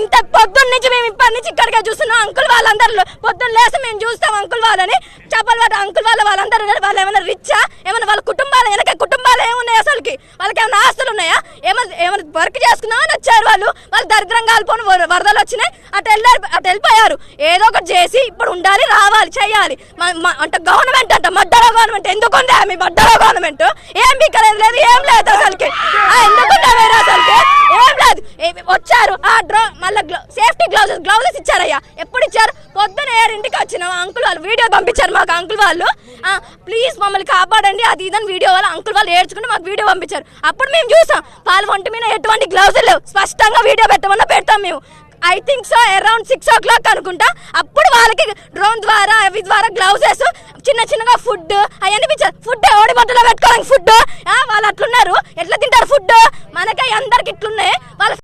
ఇంత పొద్దున్న నుంచి మేము ఇప్పటి నుంచి ఇక్కడికే చూస్తున్నాం. అంకుల్ వాళ్ళందరూ పొద్దున్న లేసి మేము చూస్తాం అంకుల్ వాళ్ళని, చేపలు పట్ట అంకుల్ వాళ్ళందరూ వాళ్ళు ఏమైనా రిచ్చా, ఏమైనా వాళ్ళ కుటుంబాలు వెనక కుటుంబాలు ఏమున్నాయి, అసలుకి వాళ్ళకి ఏమైనా ఆస్తులు ఉన్నాయా, ఏమైనా వర్క్ చేసుకున్నామని వచ్చారు వాళ్ళు దరిద్రం కాలిపోని వరదలు వచ్చినాయి, అటు వెళ్ళిపోయారు. ఏదో ఒకటి చేసి ఇప్పుడు ఉండాలి, రావాలి, చెయ్యాలి. అంటే గవర్నమెంట్ అంట మడ్డలో గవర్నమెంట్ ఎందుకుంది, మీ మడ్డలో గవర్నమెంట్ ఏం బిక్కలేదు, లేదు ఏం లేదు అసలుకి, ఎందుకుంటా వేరే అసలుకి ఏం లేదు. వచ్చారు ఆ మళ్ళీ సేఫ్టీ గ్లౌజెస్ ఇచ్చారయ్యా. ఎప్పుడు ఇచ్చారు? పొద్దున 7ంటికి వచ్చినాం. అంకుల్ వాళ్ళు వీడియో పంపించారు మాకు. అంకుల్ వాళ్ళు ప్లీజ్ మమ్మల్ని కాపాడండి అది ఇదని వీడియో వాళ్ళు అంకుల్ వాళ్ళు ఏడ్చుకుంటే మాకు వీడియో పంపించారు. అప్పుడు మేము చూసాం వాళ్ళ ఒంటి మీద ఎటువంటి గ్లౌజులు లేవు. స్పష్టంగా వీడియో పెట్టమన్నా పెడతాం మేము. I think so around 6 o'clock అనుకుంటా. అప్పుడు వాళ్ళకి డ్రోన్ ద్వారా అవి ద్వారా గ్లౌజెస్ చిన్నగా ఫుడ్ అవన్నీ ఇచ్చారు. ఫుడ్ ఓడి బట్టలో పెట్టుకోవడానికి ఫుడ్ వాళ్ళు అట్లున్నారు. ఎట్లా తింటారు ఫుడ్? మనకి అందరికి ఇట్లున్నాయి. వాళ్ళ